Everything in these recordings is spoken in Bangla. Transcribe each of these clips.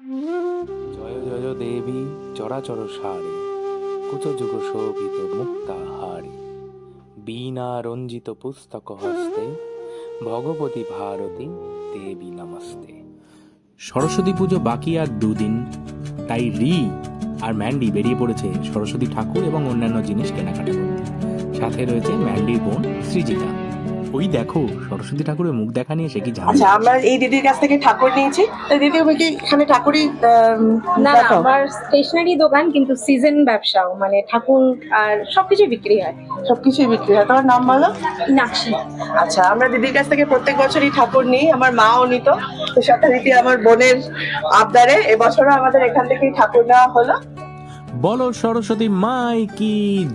জয় জয় দেবী চরাচর সারে কুচযুগ শোভিত মুক্তাহারে বীণা রঞ্জিত পুস্তক হস্তে ভগবতী ভারতী দেবী নমস্তে। সরস্বতী পুজো বাকি আর দুদিন, তাই রি আর ম্যান্ডি বেরিয়ে পড়েছে সরস্বতী ঠাকুর এবং অন্যান্য জিনিস কেনাকাটা করতে। সাথে রয়েছে ম্যান্ডির বোন সৃজিতা। ওই দেখো সরস্বতী ঠাকুরের মুখ দেখা নিয়ে সে কি জানে। আচ্ছা, আমরা এই দিদির কাছ থেকে ঠাকুর নিয়েছি। তো দিদি তুমি কি এখানে ঠাকুরই না না, আমার স্টেশনারি দোকান, কিন্তু সিজন ব্যবসাও, মানে ঠাকুর আর সবকিছু বিক্রি হয়। সবকিছুই বিক্রি হয়। তোমার নাম বলো? নাকশি। আচ্ছা, আমরা দিদির কাছ থেকে প্রত্যেক বছরই ঠাকুর নিই, আমার মাও নিত। তো যথারীতি আমার বোনের আবদারে এবছরও আমাদের এখান থেকেই ঠাকুর নেওয়া হলো। বলো সরস্বতী মাই কি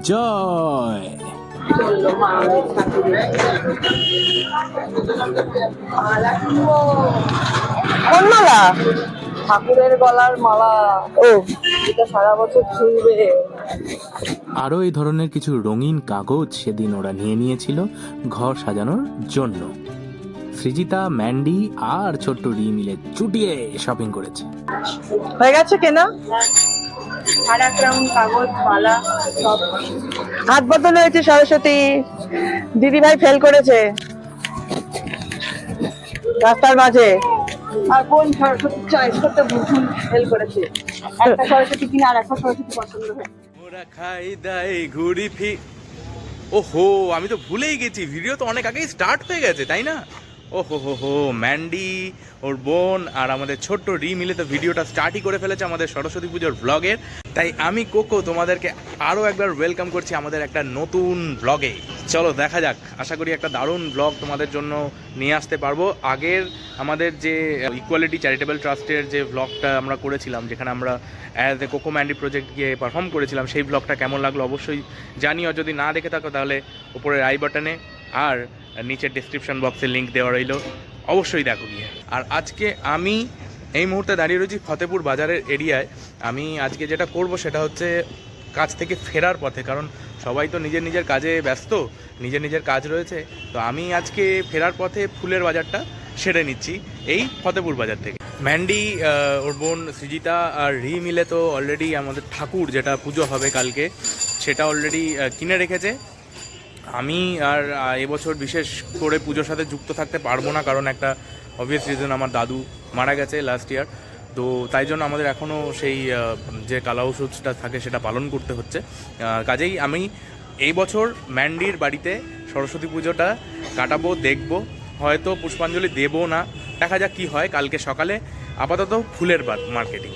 জয়। কোন মালা? ঠাকুরের গলার মালা। ও, এটা সারা বছর ঝুলবে। আরও এই ধরনের কিছু রঙিন কাগজ সেদিন ওরা নিয়ে নিয়েছিল ঘর সাজানোর জন্য। সৃজিতা, ম্যান্ডি আর ছোট্ট রি মিলে চুটিয়ে শপিং করেছে। হয়ে গেছে কেনা? আর এক রাউন্ড কাগজ, মালা সব। হাত বদল হয়েছে সরস্বতী। দিদি ভাই ফেল করেছে রাস্তার মাঝে। আর কোন সরস্বতী চয়েস করতে ভুল ফেল করেছে। একটা সরস্বতী কিনে আর একটা সরস্বতী পছন্দ হয়। ওরা খাই দাই ঘুরি ফি। ওহো, আমি তো ভুলেই গেছি, ভিডিও তো অনেক আগেই স্টার্ট হয়ে গেছে, তাই না? ওহো, ম্যান্ডি, ওর বোন আর আমাদের ছোট্ট রি মিলে তো ভিডিওটা স্টার্টই করে ফেলেছে আমাদের সরস্বতী পুজোর ব্লগের। তাই আমি কোকো তোমাদেরকে আরও একবার ওয়েলকাম করছি আমাদের একটা নতুন ব্লগে। চলো দেখা যাক, আশা করি একটা দারুণ ব্লগ তোমাদের জন্য নিয়ে আসতে পারবো। আগের আমাদের যে ইকুয়ালিটি চ্যারিটেবল ট্রাস্টের যে ব্লগটা আমরা করেছিলাম, যেখানে আমরা as a cocoa Mandy project গিয়ে পারফর্ম করেছিলাম, সেই ব্লগটা কেমন লাগলো অবশ্যই জানিও। যদি না দেখে থাকো তাহলে উপরের আই বাটনে আর নিচের ডেসক্রিপশন বক্সে লিঙ্ক দেওয়া রইল, অবশ্যই দেখো গিয়ে। আর আজকে আমি এই মুহূর্তে দাঁড়িয়ে রয়েছি ফতেপুর বাজারের এরিয়ায়। আমি আজকে যেটা করব সেটা হচ্ছে কাজ থেকে ফেরার পথে, কারণ সবাই তো নিজের নিজের কাজে ব্যস্ত, নিজের নিজের কাজ রয়েছে। তো আমি আজকে ফেরার পথে ফুলের বাজারটা সেরে নিচ্ছি এই ফতেপুর বাজার থেকে। ম্যান্ডি, ওর বোন সৃজিতা আর রি মিলে তো অলরেডি আমাদের ঠাকুর যেটা পুজো হবে কালকে, সেটা অলরেডি কিনে রেখেছে। আমি আর এবছর বিশেষ করে পুজোর সাথে যুক্ত থাকতে পারবো না, কারণ একটা অবভিয়াস রিজন, আমার দাদু মারা গেছে লাস্ট ইয়ার। তো তাই জন্য আমাদের এখনও সেই যে কালা ওষুধটা থাকে সেটা পালন করতে হচ্ছে। কাজেই আমি এই বছর ম্যান্ডির বাড়িতে সরস্বতী পুজোটা কাটাবো, দেখবো, হয়তো পুষ্পাঞ্জলি দেবো না, দেখা যাক কী হয় কালকে সকালে। আপাতত ফুলের মার্কেটিং।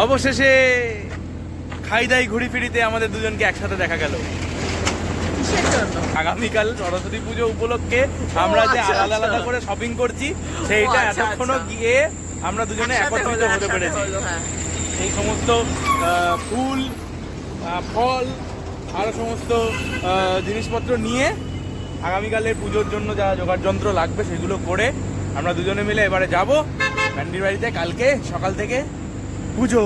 অবশেষে খাই দাই ঘুরি ফিরিতে আমাদের দুজনকে একসাথে দেখা গেল। আগামীকাল সরস্বতী পুজো উপলক্ষে আমরা যে আলাদা আলাদা করে শপিং করছি, সেইটা এতক্ষণও গিয়ে আমরা দুজনে একত্রিত হতে পেরেছি। এই সমস্ত ফুল, ফল আরও সমস্ত জিনিসপত্র নিয়ে আগামীকালের পুজোর জন্য যা জোগাড় যন্ত্র লাগবে সেগুলো করে আমরা দুজনে মিলে এবারে যাব ম্যান্ডির বাড়িতে কালকে সকাল থেকে পুজো।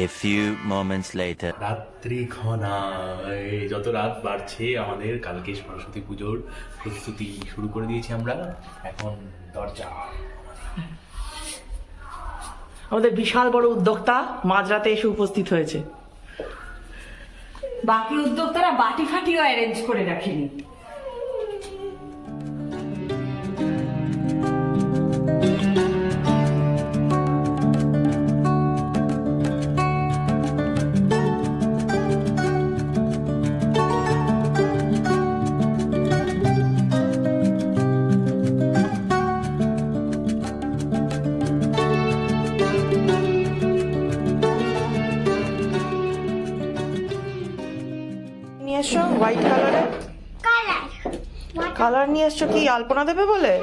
A few moments later. রাত্রি ঘনায় যত রাত বাড়ছে, আমাদের কালকে সরস্বতী পুজোর প্রস্তুতি শুরু করে দিয়েছি আমরা। এখন দরজা, আমাদের বিশাল বড় উদ্যোক্তা মাঝরাতে এসে উপস্থিত হয়েছে। বাকি উদ্যোক্তারা বাটি ফাটিও অ্যারেঞ্জ করে রাখেনি। হোয়াইট কালারে? কালার নিয়ে এসছো কি আলপনা দেবে বলে?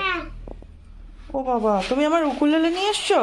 ও বাবা, তুমি আমার উকুলেলে নিয়ে এসছো?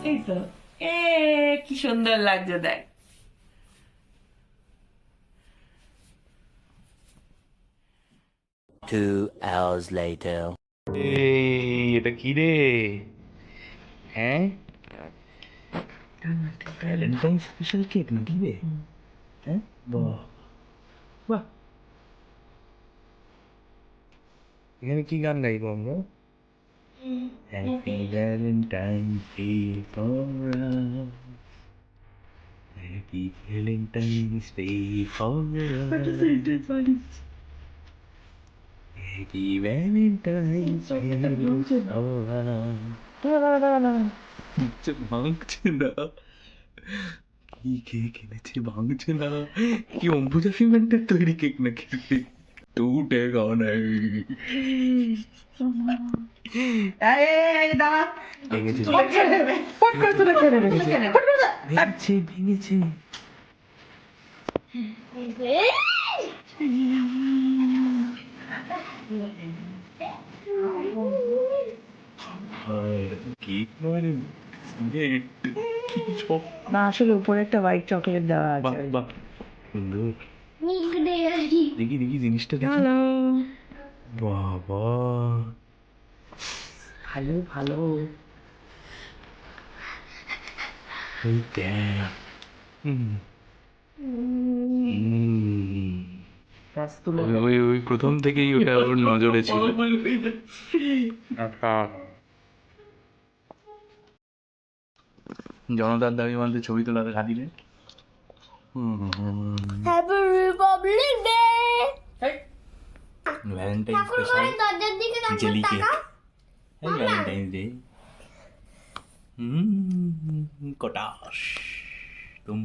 এই তো, কি সুন্দর লাগছে দেখ। Two hours later. এই এটা কি রে? হ্যাঁ, ভ্যালেন্টাইন স্পেশাল কেক নাকি রে? হ্যাঁ, বাহ বাহ। এখানে কি গান গাইবো আমরা? Happy Valentine day for us, happy valentine's day for us, happy valentine's day for us. ভাঙছে না, কি কেক এনেছে ভাঙছে না? কি অম্বুজা সিমেন্টের তৈরি কেক নাকি? টুটে গানে ভেঙেছে ভেঙেছে। কেক নয় রে, না, আসলে উপরে একটা হোয়াইট চকলেট দেওয়া বাহ আছে। বাহ, সুন্দর। দেখি দেখি জিনিসটা দেখি। হ্যালো, বাবা, ভালো ভালো। এই দেখ। হুম। ওই প্রথম থেকেই ওটা ওর নজরে ছিল। আচ্ছা, জনতার দাবি মানতে ছবি তোলার খাতিরে। Happy republic day. Valentine special দরজার দিকে jelly cake. Happy valentine's day. কটাস তুম।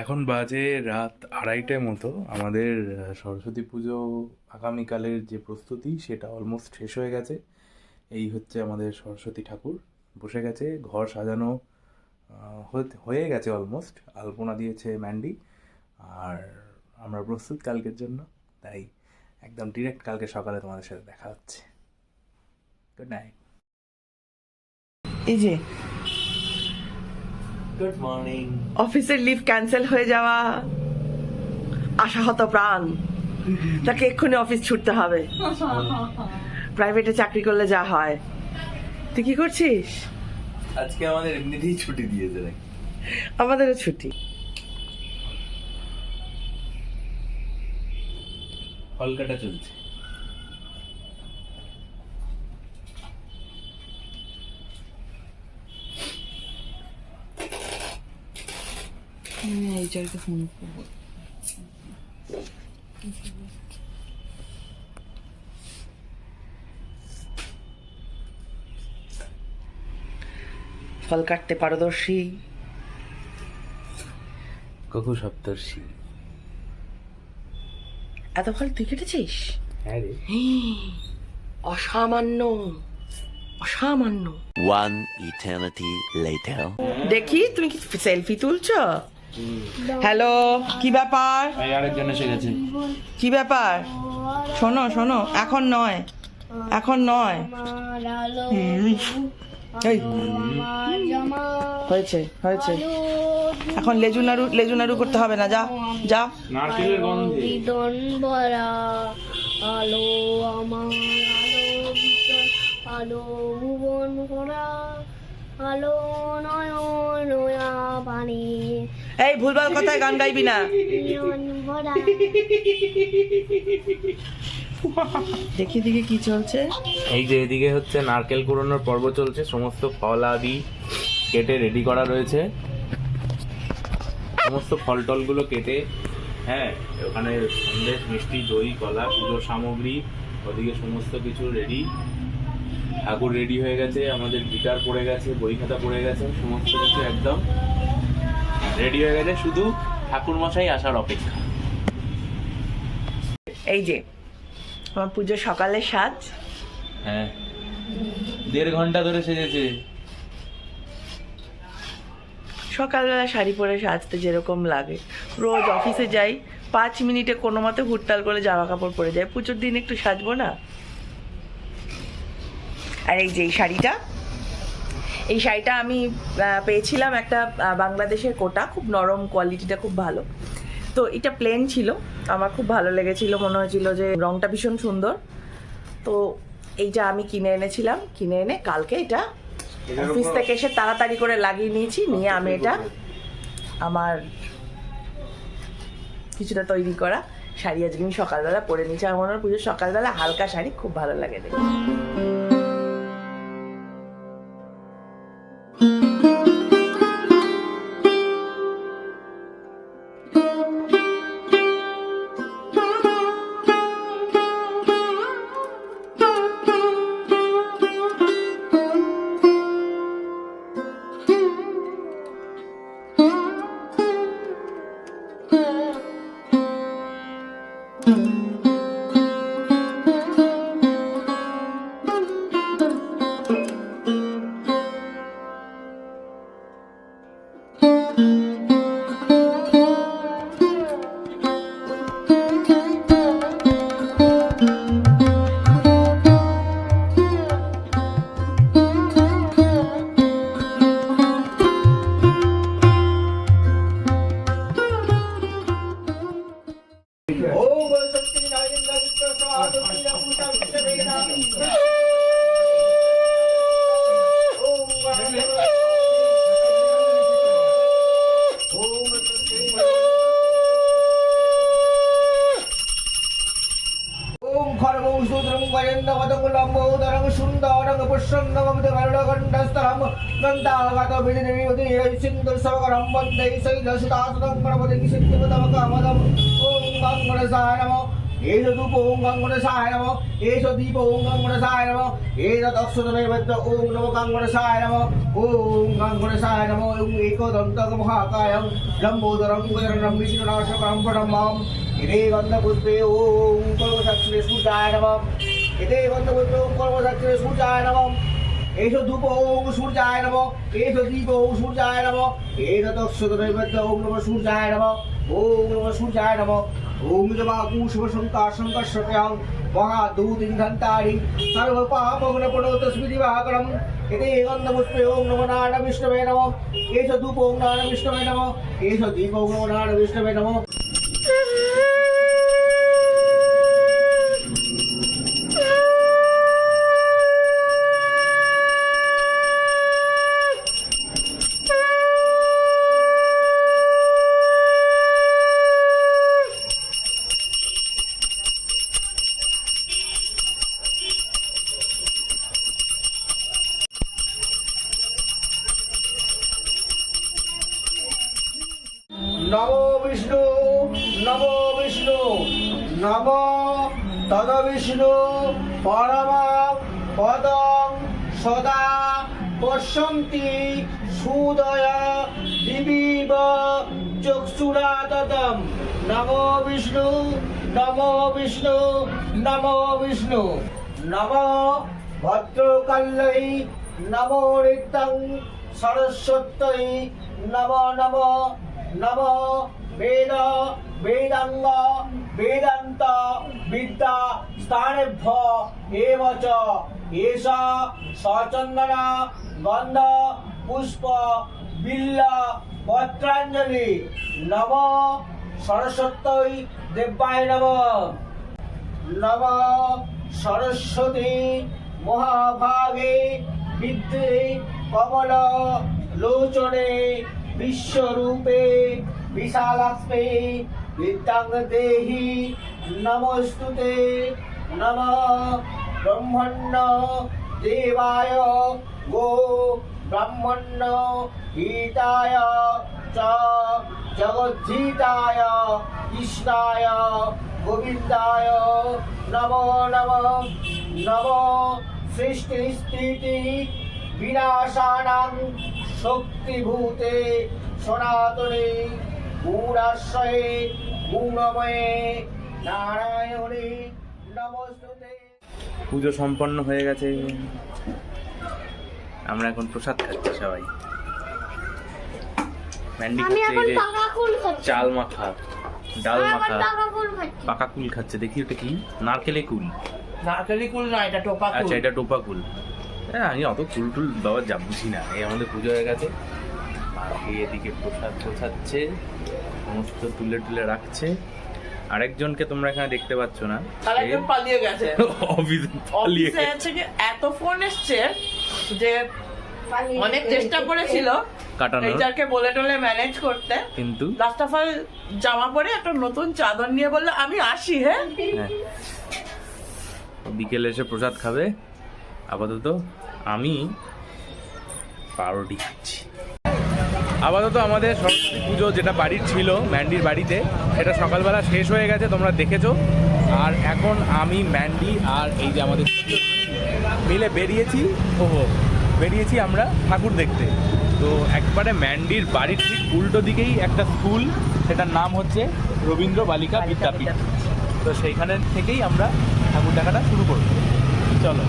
এখন বাজে রাত 2:30 মতো। আমাদের সরস্বতী পুজো আগামীকালের যে প্রস্তুতি সেটা অলমোস্ট শেষ হয়ে গেছে। এই হচ্ছে আমাদের সরস্বতী ঠাকুর, বসে গেছে, ঘর সাজানো হয়ে গেছে অলমোস্ট। আলপনা দিয়েছে ম্যান্ডি, আর আমরা প্রস্তুত কালকের জন্য। তাই একদম ডিরেক্ট কালকে সকালে তোমাদের সাথে দেখা হচ্ছে। Good night. এই যে গুড মর্নিং। অফিসের লিভ ক্যান্সেল হয়ে যাওয়া, আশাহত প্রাণ, তাকে এক্ষুনি অফিস ছুটতে হবে। প্রাইভেটে চাকরি করলে যা হয়। তুই কি করছিস? আজকে আমাদের এমনিতেই ছুটি দিয়েছে নাকি? আমাদেরও ছুটি। ফল কাটা চলছে। এইচআরকে ফোন করবো। ফল কাটতে পারদর্শী। ককু সপ্তর্ষি। এত ফল তুই কেটেছিস? হ্যাঁ রে। অসামান্য, অসামান্য। One eternity later. দেখি তুমি কি সেলফি তুলছো? হ্যালো, কি ব্যাপার? আরেকজন এসে গেছে। কি ব্যাপার? শোনো শোনো, এখন নয়, এখন নয়। এই, হয়েছে হয়েছে, এখন লেজু নাড়ু, লেজু নাড়ু করতে হবে না, যা যা। নারকেলের গন্ধে। বিদন ভরা আলো আমার, আলো বিদন, আলো ভুবন ভরা, আলো নয়ন নয়া পানি, এই ভুলভাল কথায় গান গাইবি না। নয়ন ভরা। দেখি দেখি কি চলছে। এই যে এদিকে হচ্ছে নারকেল কুড়োনোর পর্ব চলছে, সমস্ত ফল আদি কেটে রেডি করা রয়েছে, সমস্ত ফল টলগুলো কেটে, হ্যাঁ ওখানে সন্দেশ, মিষ্টি, দই, কলা, পুজোর সামগ্রী, ওদিকে সমস্ত কিছু রেডি। ঠাকুর রেডি হয়ে গেছে, আমাদের গিটার পড়ে গেছে, বই খাতা পড়ে গেছে, সমস্ত কিছু একদম রেডি হয়ে গেছে, শুধু ঠাকুর মশাই আসার অপেক্ষা। এই যে আমার পুজো সকালে সাজ। হ্যাঁ 1.5 ঘন্টা ধরে সেজেছে। সকালবেলা শাড়ি পরে সাজতে যেরকম লাগে, রোজ অফিসে যাই, 5 মিনিটে কোনো মতে হুড়তাল করে জামা কাপড় পরে যাই, পুজোর দিন একটু সাজবো না? আর এই যে এই শাড়িটা, এই শাড়িটা আমি পেয়েছিলাম একটা বাংলাদেশের কোটা, খুব নরম, কোয়ালিটিটা খুব ভালো। তো এটা প্লেন ছিল, আমার খুব ভালো লেগেছিল, মনে হয়েছিল যে রংটা ভীষণ সুন্দর। তো এইটা আমি কিনে এনেছিলাম, কিনে এনে কালকে এটা অফিস থেকে এসে তাড়াতাড়ি করে লাগিয়ে নিয়েছি, নিয়ে আমি এটা আমার কিছুটা তৈরি করা শাড়ি আজকে আমি সকালবেলা পরে নিয়েছি। আমার মনে হয় পুজোর সকালবেলা হালকা শাড়ি খুব ভালো লাগে দেখতে। एषो धूप ओम सूर्याय नमः एषो दीप ओम सूर्याय नमः एषो दक्षिण नैवेद्य ओम नमः सूर्याय नमः ओम नमः सूर्याय नमः ओम जमाकु शुभ शंकर शंकर शक्यं महादूत इंधंतारि सर्व पापग्नपणो तस्मिति वाकरम एते गंधपुष्पे ओम नमः नारायण विष्णवे नमः एषो धूप ओम नारायण विष्णवे नमः एषो दीप ओम नमः नारायण विष्णवे नमः नमो विष्णु नमो तद विष्णु परमं पदं सदा पश्यन्ति সুদয় দিবিব চক্ষুরাততম নমো বিষ্ণু নমো বিষ্ণু নমো বিষ্ণু নমো ভদ্রকাল্যৈ নমো নিত্যং সরস্বত্যৈ নমো নমো নমো বেদ বেদাঙ্গ বেদান্ত বিদ্যা স্থানেভ্য এব চ এষা সচন্দনা গন্ধ পুষ্প বিল্ল পত্রাঞ্জলি নম সরস্বত্যৈ দেব্যায় নম নম সরস্বতী মহাভাগে বিদ্যে কমল লোচনে বিশ্বরূপে বিশালাক্ষ্মী বিদ্যাং দেহি নমস্তুতে নম ব্রহ্মণ্য দেবায় গো ব্রাহ্মণ্য হিতায় চ জগদ্ধিতায় কৃষ্ণায় গোবিন্দায় নমো নমঃ নমো সৃষ্টি স্থিতি বিনাশানাং শক্তিভূতে সনাতনে গুণাশ্রয়ে গুণময়ে নারায়ণে নমস্তুতে। পুজো সম্পন্ন হয়ে গেছে, আমরা এখন প্রসাদ খাচ্ছি সবাই। ম্যান্ডি আমি খাচ্ছে এখন এই যে পাকা কুল খাচ্ছি। চাল মাখা, ডাল আমি মাখা, এখন পাকা কুল খাচ্ছি। পাকা কুল খাচ্ছে। দেখি ওটা কি? নারকেলে কুল। নারকেলি কুল না, এটা টোপা কুল। আচ্ছা, এটা টোপা কুল। হ্যাঁ, আমি অত কুল টুল বাবা যা বুঝি না। এই আমাদের পুজো হয়ে গেছে, আর এই এদিকে প্রসাদ গোছাচ্ছে, সমস্ত তুলে তুলে রাখছে। আরেকজনকে তোমরা এখানে দেখতে পাচ্ছ না, আরেকজন পালিয়ে গেছে। অফিসে পালিয়ে অফিসে আছে কি এত ফোন এসছে যে অনেক চেষ্টা করেছিল কাটানোর, এইটাকে বলে টলে ম্যানেজ করতে, কিন্তু লাস্ট অফ অল জামা পরে একটা নতুন চাদর নিয়ে বললো আমি আসি। হ্যাঁ, হ্যাঁ, বিকেলে এসে প্রসাদ খাবে। আপাতত আমি পাউরুটি খাচ্ছি। আপাতত আমাদের সরস্বতী পুজো যেটা বাড়ির ছিল ম্যান্ডির বাড়িতে, সেটা সকালবেলা শেষ হয়ে গেছে, তোমরা দেখেছো। আর এখন আমি, ম্যান্ডি আর এই যে আমাদের মিলে বেরিয়েছি আমরা ঠাকুর দেখতে। তো একবারে ম্যান্ডির বাড়ির ঠিক উল্টো দিকেই একটা স্কুল, সেটার নাম হচ্ছে রবীন্দ্র বালিকা বিদ্যাপীঠ। তো সেইখানে থেকেই আমরা ঠাকুর দেখাটা শুরু করব। চলো।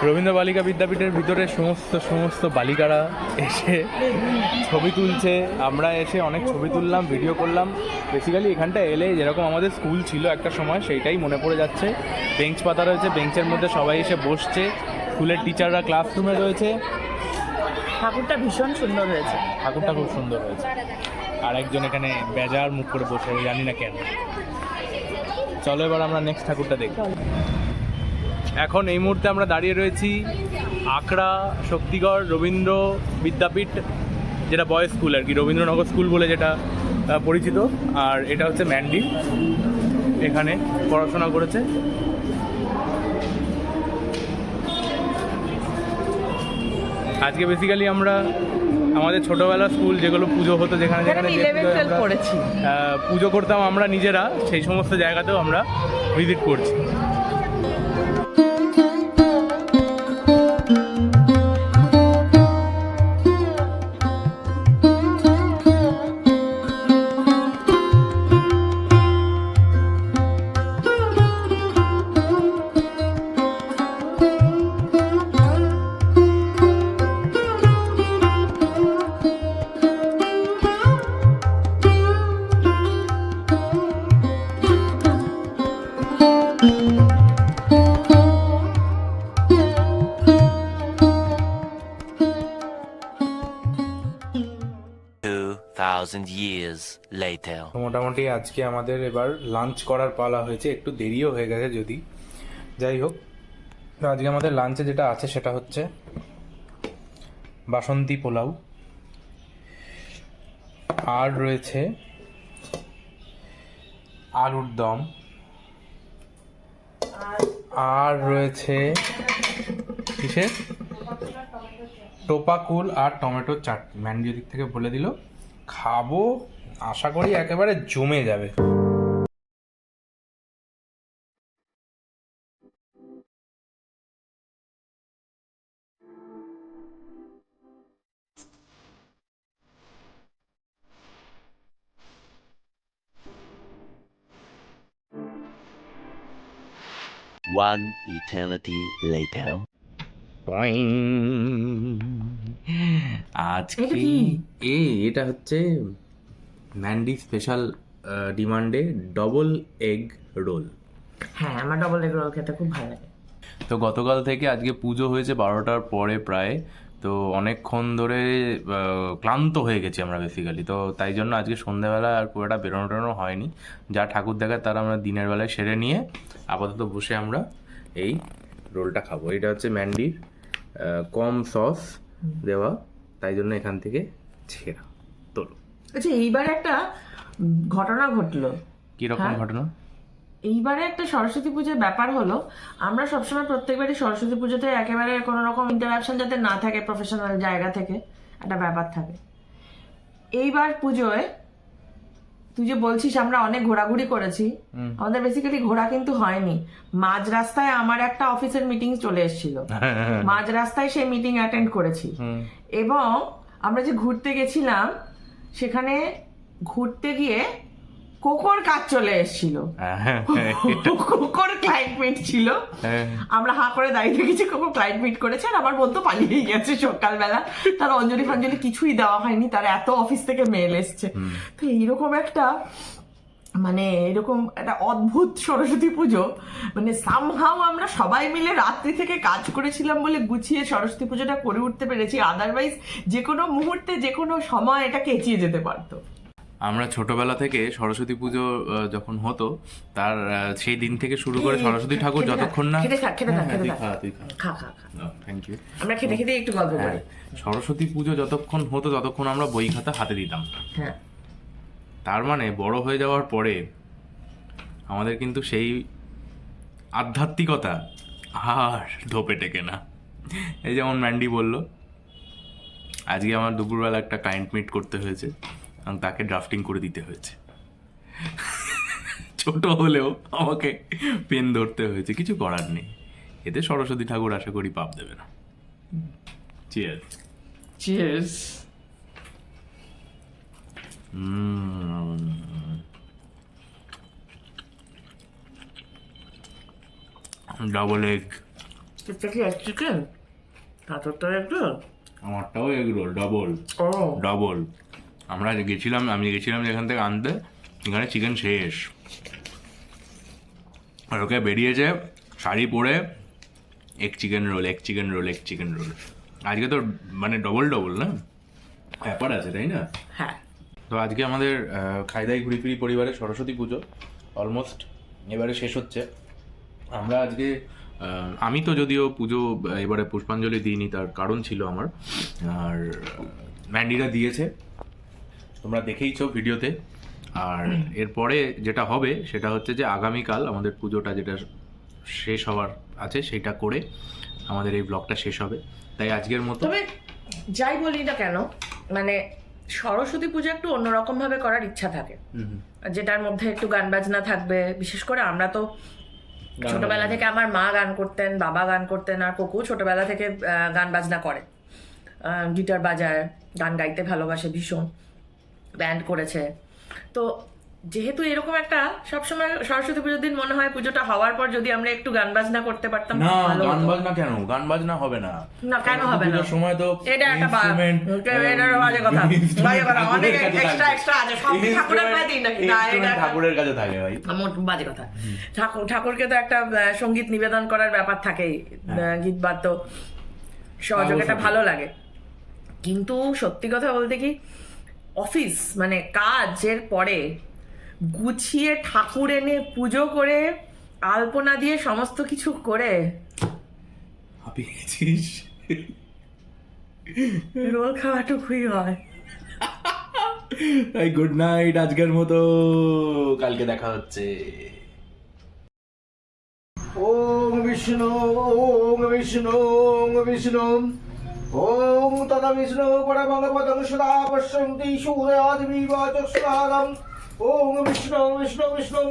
রবীন্দ্র বালিকা বিদ্যাপীঠের ভিতরে সমস্ত বালিকারা এসে ছবি তুলছে। আমরা এসে অনেক ছবি তুললাম, ভিডিও করলাম। বেসিক্যালি এখানটা এলে যেরকম আমাদের স্কুল ছিল একটা সময়, সেইটাই মনে পড়ে যাচ্ছে। বেঞ্চ পাতা রয়েছে, বেঞ্চের মধ্যে সবাই এসে বসছে, স্কুলের টিচাররা ক্লাসরুমে রয়েছে। ঠাকুরটা ভীষণ সুন্দর হয়েছে, ঠাকুরটা খুব সুন্দর হয়েছে। আর একজন এখানে বেজার মুখ করে বসে, জানি না কেন। চলো এবার আমরা নেক্সট ঠাকুরটা দেখি। এখন এই মুহূর্তে আমরা দাঁড়িয়ে রয়েছি আখড়া শক্তিগড় রবীন্দ্র বিদ্যাপীঠ, যেটা বয়েজ স্কুল আর কি, রবীন্দ্রনগর স্কুল বলে যেটা পরিচিত। আর এটা হচ্ছে ম্যান্ডি, এখানে পড়াশোনা করেছে। আজকে বেসিক্যালি আমরা আমাদের ছোটবেলার স্কুল যেগুলো পুজো হতো, যেখানে যেখানে পুজো করতাম আমরা নিজেরা, সেই সমস্ত জায়গাতেও আমরা ভিজিট করছি। 2,000 years later. মোটামুটি আজকে আমাদের এবার লাঞ্চ করার পালা হয়েছে, একটু দেরিও হয়ে গেছে যদি, যাই হোক। তো আজকে আমাদের লাঞ্চে যেটা আছে সেটা হচ্ছে বাসন্তী পোলাও, আর রয়েছে আলুর দম, আর রয়েছে কিসের টোপাকুল আর টমেটোর চাটনি। ম্যান্ডি দিক থেকে বলে দিল, খাবো, আশা করি একেবারে জমে যাবে। One eternity later. আজকে এটা কি? এটা হচ্ছে ম্যান্ডি স্পেশাল ডিমান্ডে ডবল এগ রোল। হ্যাঁ, আমার ডবল এগ রোল খেতে খুব ভালো লাগে। তো গতকাল থেকে আজকে পুজো হয়েছে 12টার পরে প্রায়, তো অনেকক্ষণ ধরে ক্লান্ত হয়ে গেছি আমরা বেসিক্যালি। তো তাই জন্য আজকে সন্ধ্যেবেলা আর খুব একটা বেরোনো টেরোনো হয়নি। যা ঠাকুর দেখায় তারা আমরা দিনের বেলায় সেরে নিয়ে আপাতত বসে আমরা এই রোলটা খাবো। এটা হচ্ছে ম্যান্ডির কম সস দেওয়া, তাই জন্য এখান থেকে ছেঁড়া। তোলো। আচ্ছা, এইবার একটা ঘটনা ঘটলো। কীরকম হ্যাঁ? ঘটনা? এইবারে একটা সরস্বতী পুজোর ব্যাপার হলো, আমরা সবসময় প্রত্যেকবারই সরস্বতী পুজোতে একেবারে কোনো রকম ইন্টারাকশন যাতে না থাকে প্রফেশনাল জায়গা থেকে, একটা ব্যাপার থাকে। এইবার পুজোয় তুই যে বলছিস আমরা অনেক ঘোরাঘুরি করেছি, আমাদের বেসিক্যালি ঘোরা কিন্তু হয়নি। মাঝ রাস্তায় আমার একটা অফিসের মিটিং চলে এসেছিল, মাঝ রাস্তায় সেই মিটিং অ্যাটেন্ড করেছি। এবং আমরা যে ঘুরতে গেছিলাম সেখানে ঘুরতে গিয়ে কোকোর কাজ চলে এসেছিল, কোকোর ক্লায়েন্ট মিট ছিল। আমরা হাঁ করে দাঁড়িয়ে দেখেছি কোকো ক্লায়েন্ট মিট করেছে, আর আমার বন্ধু পালিয়েই গেছে সকালবেলা। তার অঞ্জলি ফাঞ্জলি কিছুই দেওয়া হয়নি, তার এত অফিস থেকে মেল এসছে। তো এইরকম একটা মানে এরকম একটা অদ্ভুত সরস্বতী পুজো, মানে সামহাও আমরা সবাই মিলে রাত্রি থেকে কাজ করেছিলাম বলে গুছিয়ে সরস্বতী পুজোটা করে উঠতে পেরেছি। আদারওয়াইজ যে কোনো মুহূর্তে যে কোনো সময় এটা কেচিয়ে যেতে পারতো। আমরা ছোটবেলা থেকে সরস্বতী পুজো যখন হতো তার সেই দিন থেকে শুরু করে সরস্বতী ঠাকুর যতক্ষণ না থ্যাংক ইউ, আমরা খেতে খেতে একটু গল্প করি। সরস্বতী পুজো যতক্ষণ হতো ততক্ষণ আমরা বই খাতা হাতে দিতাম। হ্যাঁ, তার মানে বড় হয়ে যাওয়ার পরে আমাদের কিন্তু সেই আধ্যাত্মিকতা আর ধোপে টেকে না। এই যেমন ম্যান্ডি বলল, আজকে আমার দুপুরবেলা একটা ক্লায়েন্ট মিট করতে হয়েছে এবং তাকে ড্রাফটিং করে দিতে হয়েছে। ছোট হলেও আমাকে পেন ধরতে হয়েছে, কিছু করার নেই। এতে সরস্বতী ঠাকুর আশা করি পাপ দেবে না। চিয়ার্স। চিয়ার্স। Double egg. এটা কি চিকেন? তারটা একটু আমারটাও এগ রোল ডবল। ও ডবল। আমি গেছিলাম যেখান থেকে আনতে, এখানে চিকেন শেষ। আর ওকে বেরিয়েছে শাড়ি পরে এক চিকেন রোল, এক চিকেন রোল, এক চিকেন রোল। আজকে তো মানে ডবল ডবল না ব্যাপার আছে, তাই না? হ্যাঁ। তো আজকে আমাদের খাইদাই ঘুরি ফিরি পরিবারের সরস্বতী পুজো অলমোস্ট এবারে শেষ হচ্ছে। আমরা আজকে আমি তো যদিও পুজো এবারে পুষ্পাঞ্জলি দিইনি, তার কারণ ছিল আমার, আর ম্যান্ডিরা দিয়েছে, তোমরা দেখেইছো ভিডিওতে। আর এরপরে যেটা হবে সেটা হচ্ছে যে আগামীকাল আমাদের পুজোটা যেটা শেষ হওয়ার আছে সেটা করে আমাদের এই ব্লগটা শেষ হবে। তাই আজকের মতো, তবে যাই বলি না কেন, মানে সরস্বতী পুজো একটু অন্যরকম ভাবে করার ইচ্ছা থাকে, যেটার মধ্যে একটু গান বাজনা থাকবে। বিশেষ করে আমরা তো ছোটবেলা থেকে, আমার মা গান করতেন, বাবা গান করতেন, আর কোকু ছোটবেলা থেকে গান বাজনা করে, গিটার বাজায়, গান গাইতে ভালোবাসে ভীষণ, ব্যান্ড করেছে। তো যেহেতু এরকম একটা সবসময় সরস্বতী পুজোর দিন মনে হয় পুজোটা হওয়ার পর যদি আমরা একটু গান বাজনা করতে পারতাম। না গান বাজনা কেন? গান বাজনা হবে না। না কেন হবে না? সময় তো এটা একটা বাজে কথা, বাজে কথা। অনেক এক্সট্রা আছে, সব ঠাকুরের গায়ে দিই নাকি? না, এটা ঠাকুরের কাছে থাকে ভাই, বাজে কথা। ঠাকুরকে তো একটা সঙ্গীত নিবেদন করার ব্যাপার থাকেই, গীত বাদ্য সহযোগিতা ভালো লাগে। কিন্তু সত্যি কথা বলতে কি, অফিস মানে কাজের পরে গুছিয়ে ঠাকুর এনে পুজো করে আলপনা দিয়ে সমস্ত কিছু করে রোল খাওয়াটুকুই হয়। তাই গুড নাইট আজকের মতো, কালকে দেখা হচ্ছে। ওম বিষ্ণু ওম বিষ্ণু ওম বিষ্ণু ওম তথা বিষ্ণু পরমপদং সদা পশ্যন্তি সূর্যাদিবিব চক্ষুরাগম ওম বিষ্ণু বিষ্ণু বিষ্ণু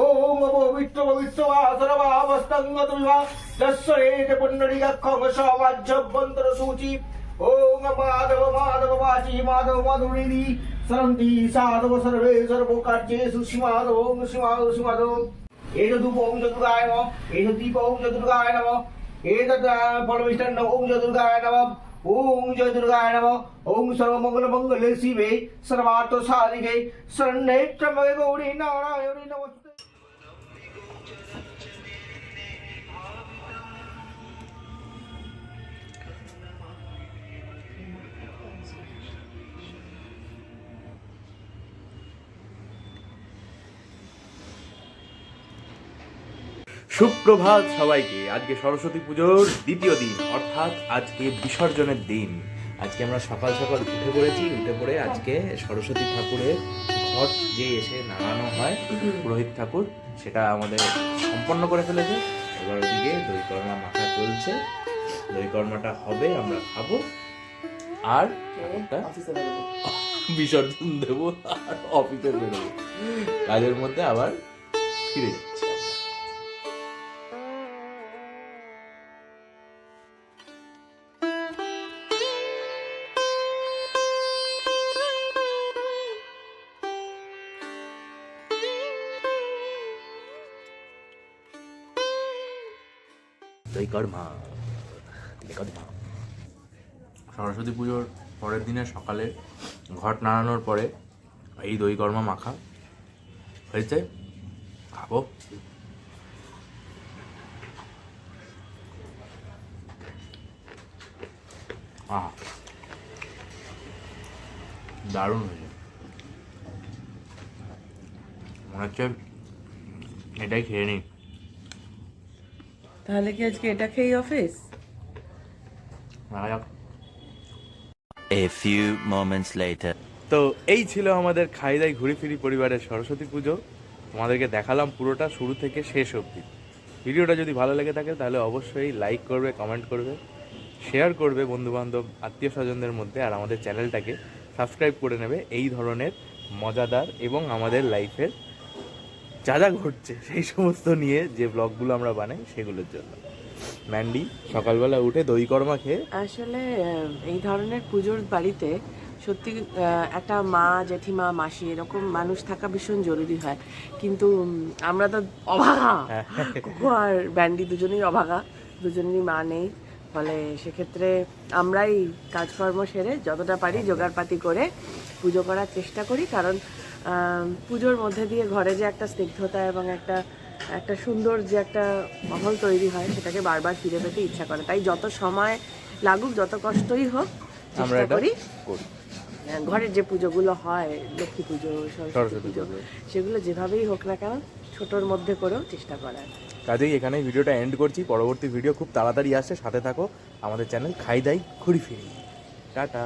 ওম পবিত্র পবিত্র সর্বাবস্তঙ্গতমিবা যস্যেতে পুণ্ডরীকাক্ষং সবাজ্যভ্যন্তর সূচি ওম মাধব মাধব বাচি মাধব মাধুরী সরন্তি সাধব সর্বে সর্বকার্যেষু শ্রীমাধব শ্রীমাধব শ্রীমাধব एष धूप ओम चतुर्गाय नमः एष दीप ओम चतुर्गाय नमः एतत् फलमिष्टान्न ओम चतुर्गाय नमः ओम चतुर्गाय नमः ओम सर्वमंगल मंगले शिवे सर्वार्थ साधिके शरण्ये त्र्यंबके गौरी नारायणी नमस्ते। সুপ্রভাত সবাইকে। আজকে সরস্বতী পুজোর দ্বিতীয় দিন, অর্থাৎ আজকে বিসর্জনের দিন। আজকে আমরা সকাল সকাল উঠে পড়েছি। উঠে পড়ে আজকে সরস্বতী ঠাকুরের ঘট যে এসে নাড়ানো হয় পুরোহিত ঠাকুর, সেটা আমাদের সম্পন্ন করে ফেলেছে। এবার ওদিকে দই কর্মা মাখা চলছে। দই কর্মাটা হবে, আমরা খাবো, আর ঠাকুরটা বিসর্জন দেবো, আর অফিসে বেরোবো। কাজের মধ্যে আবার ফিরে যাচ্ছি। সরস্বতী পুজোর পরের দিনে সকালে ঘট নাড়ানোর পরে এই দই কর্মা মাখা হয়েছে, খাবো। দারুণ হয়েছে, মনে হচ্ছে এটাই খেয়ে নিই। তাহলে কি আজকে এটা খেয়ে office? A few moments later. তো এই ছিল আমাদের খাইদাই ঘুরি ফিরি পরিবারের সরস্বতী পুজো। তোমাদেরকে দেখালাম পুরোটা শুরু থেকে শেষ অবধি। ভিডিওটা যদি ভালো লেগে থাকে তাহলে অবশ্যই লাইক করবে, কমেন্ট করবে, শেয়ার করবে বন্ধুবান্ধব আত্মীয় স্বজনদের মধ্যে, আর আমাদের চ্যানেলটাকে সাবস্ক্রাইব করে নেবে এই ধরনের মজাদার এবং আমাদের লাইফের যা যা ঘটছে সেই সমস্ত নিয়ে যে ব্লগগুলো আমরা বানাই সেগুলোর জন্য। ম্যান্ডি সকালবেলা উঠে দই কর্মা খেয়ে, আসলে এই ধরনের পুজোর বাড়িতে সত্যি একটা মা, জেঠিমা, মাসি এরকম মানুষ থাকা ভীষণ জরুরি হয়। কিন্তু আমরা তো অভাগা, কোকো আর ব্যান্ডি দুজনেই অভাগা, দুজনেরই মা নেই। ফলে সেক্ষেত্রে আমরাই কাজকর্ম সেরে যতটা পারি জোগাড়পাতি করে পুজো করার চেষ্টা করি। কারণ পুজোর মধ্যে দিয়ে ঘরে যে একটা স্নিগ্ধতা এবং একটা সুন্দর যে একটা মাহল তৈরি হয়, সেটাকে বারবার ফিরে পেতে ইচ্ছা করে। তাই যত সময় লাগুক, যত কষ্টই হোক, চেষ্টা করি ঘরের যে পুজোগুলো হয়, লক্ষ্মী পুজো, সরস্বতী পুজো, সেগুলো যেভাবেই হোক না কেন ছোটোর মধ্যে করেও চেষ্টা করার। কাজেই এখানে ভিডিওটা এন্ড করছি। পরবর্তী ভিডিও খুব তাড়াতাড়ি আসছে, সাথে থাকো। আমাদের চ্যানেল খাইদাই ঘুরি ফিরি। টাটা।